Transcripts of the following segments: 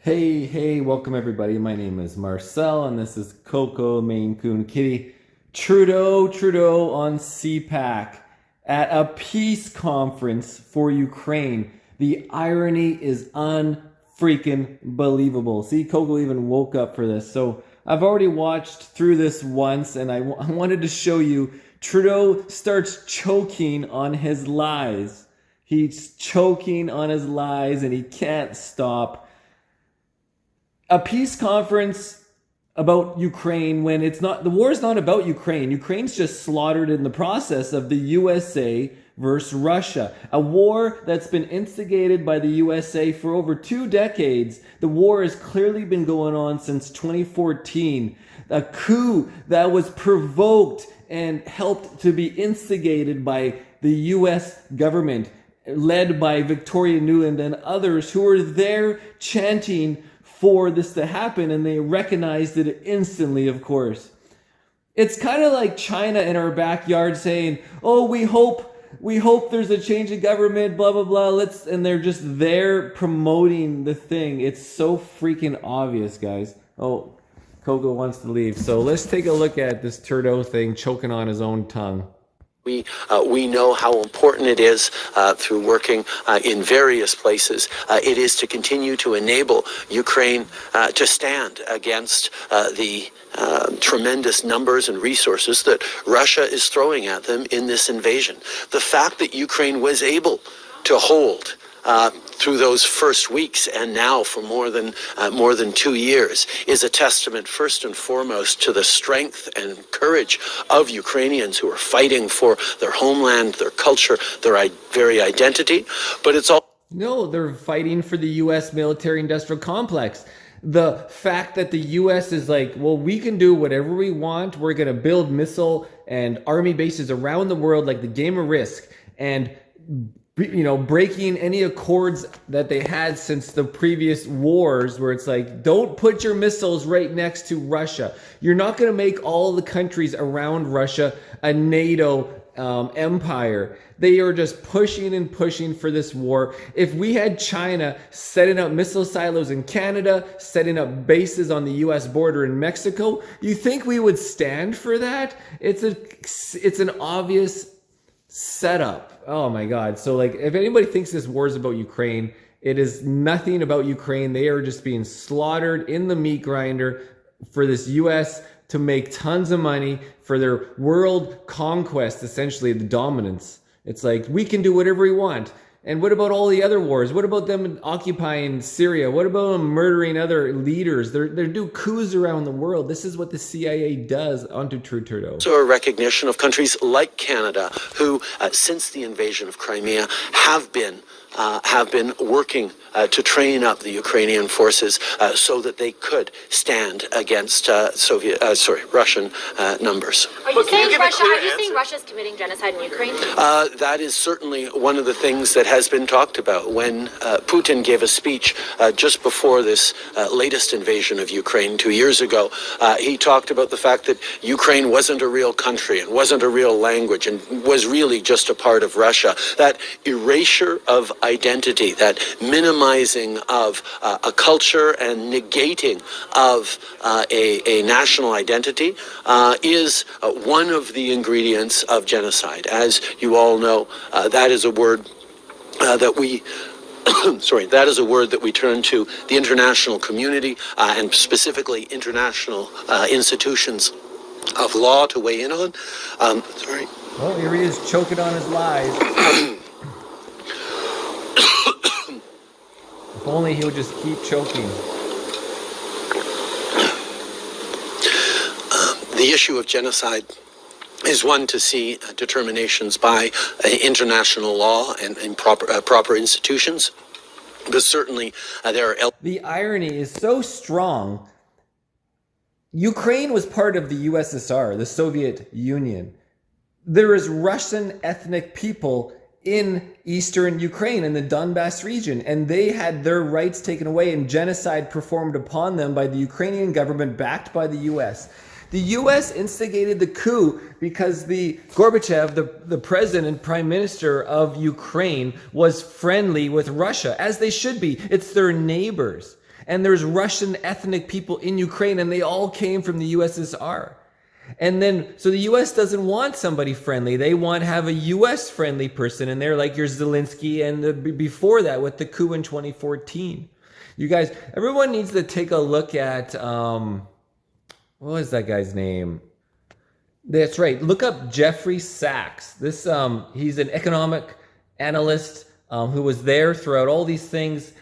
Hey, welcome everybody. My name is Marcel and this is Coco Maine Coon Kitty. Trudeau on CPAC at a peace conference for Ukraine. The irony is unfreaking believable. See, Coco even woke up for this. So I've already watched through this once and I wanted to show you Trudeau starts choking on his lies. He's choking on his lies and he can't stop. A peace conference about Ukraine when the war is not about Ukraine. Ukraine's just slaughtered in the process of the USA versus Russia. A war that's been instigated by the USA for over 2 decades. The war has clearly been going on since 2014. A coup that was provoked and helped to be instigated by the US government, led by Victoria Nuland and others who were there chanting for this to happen, and they recognized it instantly, of course. It's kind of like China in our backyard saying, oh, we hope there's a change of government, blah, blah, blah, and they're just there promoting the thing. It's so freaking obvious, guys. Oh, Coco wants to leave. So let's take a look at this Trudeau thing choking on his own tongue. We know how important it is through working in various places. It is to continue to enable Ukraine to stand against the tremendous numbers and resources that Russia is throwing at them in this invasion. The fact that Ukraine was able to hold through those first weeks and now for more than 2 years is a testament first and foremost to the strength and courage of Ukrainians who are fighting for their homeland, their culture, their very identity. But it's all no, they're fighting for the U.S. military-industrial complex. The fact that the U.S. is like, well, we can do whatever we want. We're going to build missile and army bases around the world like the game of Risk, and breaking any accords that they had since the previous wars, where it's like, don't put your missiles right next to Russia. You're not going to make all the countries around Russia a NATO empire. They are just pushing and pushing for this war. If we had China setting up missile silos in Canada, setting up bases on the U.S. border in Mexico, you think we would stand for that? It's an obvious setup. Oh my God. So if anybody thinks this war is about Ukraine, it is nothing about Ukraine. They are just being slaughtered in the meat grinder for this US to make tons of money for their world conquest, essentially the dominance. It's like, we can do whatever we want. And what about all the other wars? What about them occupying Syria? What about them murdering other leaders? They do coups around the world. This is what the CIA does onto Trudeau. So a recognition of countries like Canada, who since the invasion of Crimea have been working to train up the Ukrainian forces so that they could stand against Russian numbers. Are you saying Russia's committing genocide in Ukraine? That is certainly one of the things that has been talked about. When Putin gave a speech just before this latest invasion of Ukraine 2 years ago, he talked about the fact that Ukraine wasn't a real country and wasn't a real language and was really just a part of Russia. That erasure of identity, that minimizing of a culture and negating of a national identity is one of the ingredients of genocide. As you all know, that is a word that we that is a word that we turn to the international community and specifically international institutions of law to weigh in on. Well, here he is choking on his lies. If only he would just keep choking. The issue of genocide is one to see determinations by international law and proper institutions. But certainly there are... The irony is so strong. Ukraine was part of the USSR, the Soviet Union. There is Russian ethnic people in eastern Ukraine, in the Donbass region, and they had their rights taken away and genocide performed upon them by the Ukrainian government backed by the US. The US instigated the coup because the Gorbachev, the president and prime minister of Ukraine, was friendly with Russia, as they should be. It's their neighbors. And there's Russian ethnic people in Ukraine, and they all came from the USSR. And then, so the US doesn't want somebody friendly. They want to have a US friendly person in there, like your Zelensky and before that with the coup in 2014. You guys, everyone needs to take a look at, what was that guy's name? That's right. Look up Jeffrey Sachs. This, he's an economic analyst who was there throughout all these things,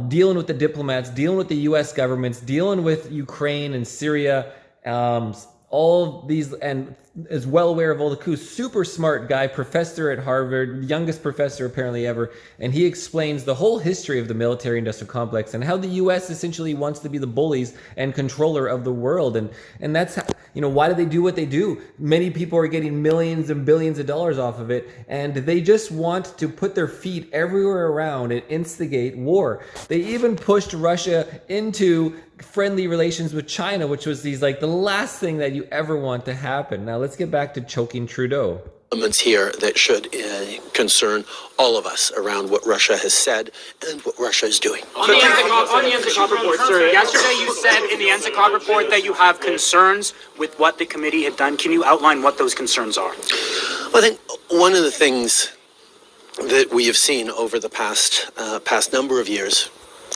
dealing with the diplomats, dealing with the U.S. governments, dealing with Ukraine and Syria, all these, and is well aware of all the coups. Super smart guy, professor at Harvard, youngest professor apparently ever, and he explains the whole history of the military-industrial complex and how the U.S. essentially wants to be the bullies and controller of the world, and that's how, why do they do what they do? Many people are getting millions and billions of dollars off of it, and they just want to put their feet everywhere around and instigate war. They even pushed Russia into friendly relations with China, which was the last thing that you ever want to happen. Now let's get back to choking Trudeau. Elements here that should concern all of us around what Russia has said and what Russia is doing. On the NCCOP report, sir, yesterday you said in the NCCOP report that you have concerns with what the committee had done. Can you outline what those concerns are? Well, I think one of the things that we have seen over the past number of years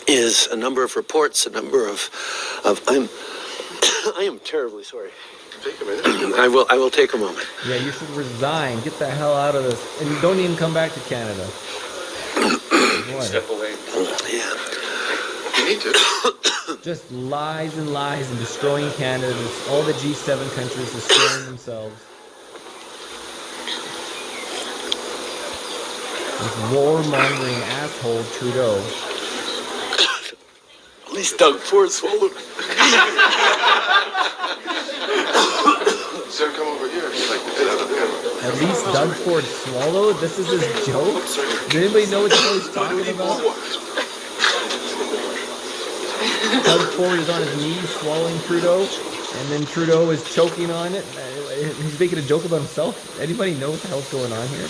is a number of reports, a number of I am terribly sorry. Take a minute. I will take a moment. Yeah, you should resign. Get the hell out of this. And don't even come back to Canada. Step away. Yeah. You need to. Just lies and lies and destroying Canada. All the G7 countries destroying themselves. This warmongering asshole Trudeau. At least Doug Ford swallowed. Sir, come over here. At least Doug Ford swallowed? This is his joke? Does anybody know what the hell he's talking about? Doug Ford is on his knees swallowing Trudeau, and then Trudeau is choking on it. He's making a joke about himself. Anybody know what the hell's going on here?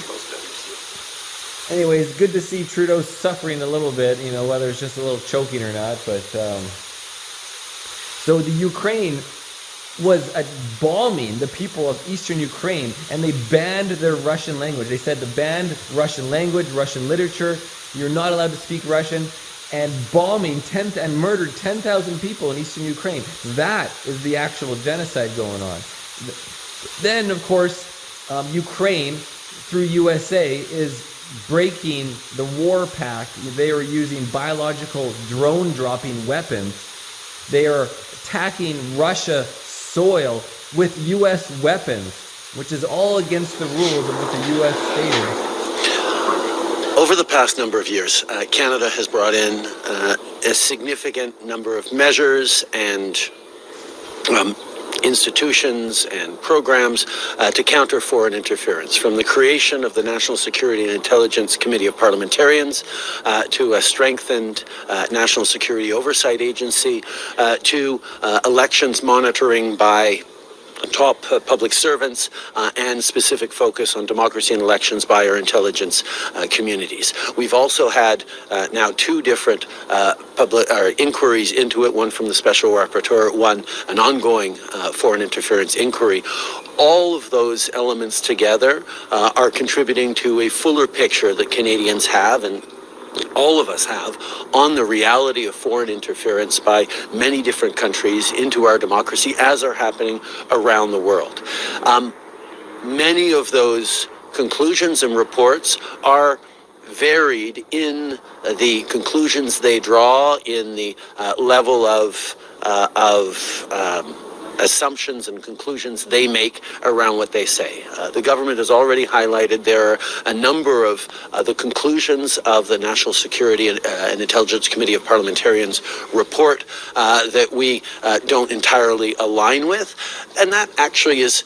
Anyways, good to see Trudeau suffering a little bit, whether it's just a little choking or not. But so the Ukraine was bombing the people of eastern Ukraine, and they banned their Russian language. They said to ban Russian language, Russian literature. You're not allowed to speak Russian, and bombing and murdered 10,000 people in eastern Ukraine. That is the actual genocide going on. Then, of course, Ukraine, through USA, is breaking the war pact. They are using biological drone-dropping weapons. They are attacking Russia soil with U.S. weapons, which is all against the rules of what the U.S. stated. Over the past number of years, Canada has brought in a significant number of measures and institutions and programs to counter foreign interference, from the creation of the National Security and Intelligence Committee of Parliamentarians to a strengthened National Security Oversight Agency to elections monitoring by top public servants and specific focus on democracy and elections by our intelligence communities. We've also had now two different public inquiries into it, one from the Special Rapporteur, one an ongoing foreign interference inquiry. All of those elements together are contributing to a fuller picture that Canadians have, and all of us have, on the reality of foreign interference by many different countries into our democracy, as are happening around the world. Many of those conclusions and reports are varied in the conclusions they draw, in the level of assumptions and conclusions they make around what they say. The government has already highlighted there are a number of the conclusions of the National Security and Intelligence Committee of Parliamentarians report that we don't entirely align with, and that actually is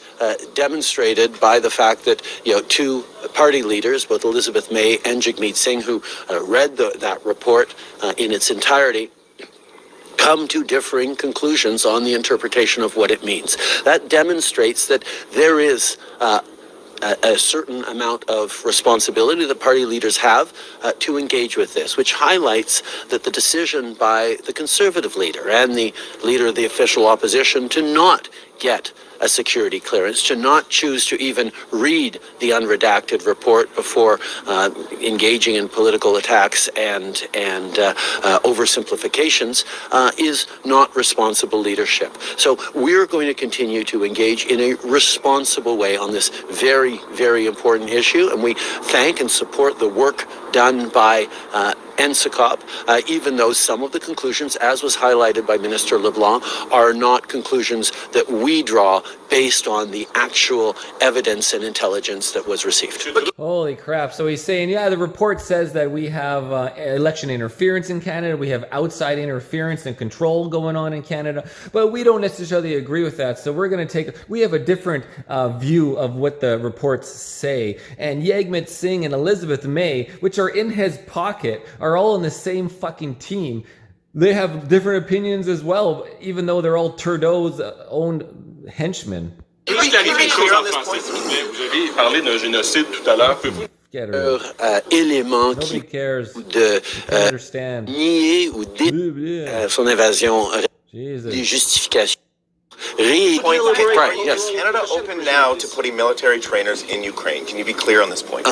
demonstrated by the fact that two party leaders, both Elizabeth May and Jagmeet Singh, who read that report in its entirety, come to differing conclusions on the interpretation of what it means. That demonstrates that there is a certain amount of responsibility that party leaders have to engage with this, which highlights that the decision by the Conservative leader and the leader of the official opposition to not get a security clearance, to not choose to even read the unredacted report before engaging in political attacks and oversimplifications is not responsible leadership. So we're going to continue to engage in a responsible way on this very, very important issue, and we thank and support the work done by NSICOP, even though some of the conclusions, as was highlighted by Minister LeBlanc, are not conclusions that we draw based on the actual evidence and intelligence that was received. Holy crap. So he's saying, yeah, the report says that we have election interference in Canada, we have outside interference and control going on in Canada, but we don't necessarily agree with that. So we're going to we have a different view of what the reports say. And Jagmeet Singh and Elizabeth May, which are in his pocket, are all on the same fucking team. They have different opinions as well, even though they're all Trudeau's own henchmen. Élément Nobody cares. De Understand. nier ou son invasion, Jesus. des justifications. Right, yes. Is Canada open now to putting military trainers in Ukraine? Can you be clear on this point?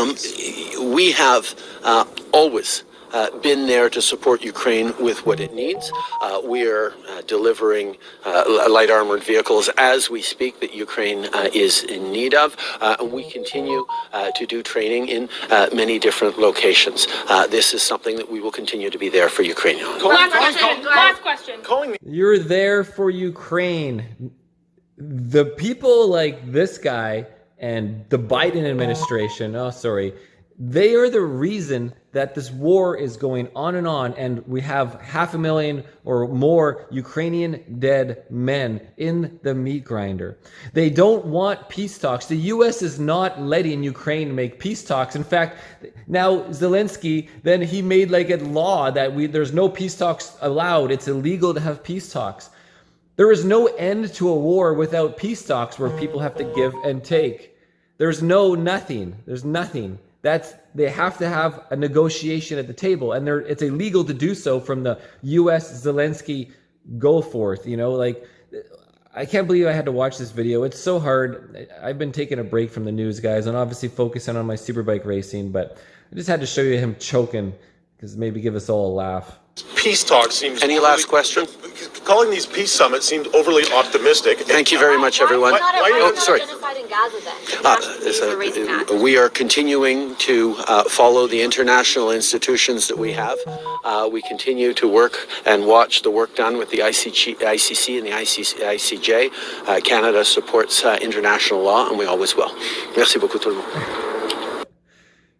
We have always been there to support Ukraine with what it needs. We are delivering light armored vehicles as we speak that Ukraine is in need of. And we continue to do training in many different locations. This is something that we will continue to be there for Ukraine on. Last question. You're there for Ukraine. The people like this guy and the Biden administration, they are the reason that this war is going on, and we have 500,000 or more Ukrainian dead men in the meat grinder. They don't want peace talks. The U.S. is not letting Ukraine make peace talks. In fact, now Zelensky, then he made like a law that there's no peace talks allowed. It's illegal to have peace talks. There is no end to a war without peace talks where people have to give and take. There's nothing. There's nothing. They have to have a negotiation at the table, and it's illegal to do so from the U.S. Zelensky go forth. I can't believe I had to watch this video. It's so hard. I've been taking a break from the news, guys, and obviously focusing on my superbike racing, but I just had to show you him choking because maybe give us all a laugh. Peace talk seems... Any last question? Calling these peace summits seems overly optimistic. Thank you very much, everyone. Sorry. Genocide in Gaza then? We are continuing to follow the international institutions that we have. We continue to work and watch the work done with the ICC and the ICJ. Canada supports international law, and we always will. Merci beaucoup tout le monde.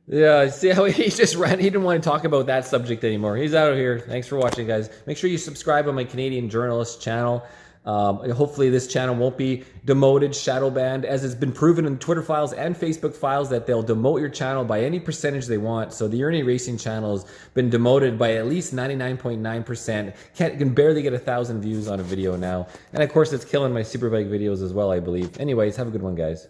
Yeah, see how he just ran? He didn't want to talk about that subject anymore. He's out of here. Thanks for watching, guys. Make sure you subscribe on my Canadian Journalist channel. Hopefully this channel won't be demoted, shadow banned, as it's been proven in Twitter files and Facebook files that they'll demote your channel by any percentage they want. So the Ernie Racing channel has been demoted by at least 99.9%. Can barely get 1,000 views on a video now. And of course, it's killing my Superbike videos as well, I believe. Anyways, have a good one, guys.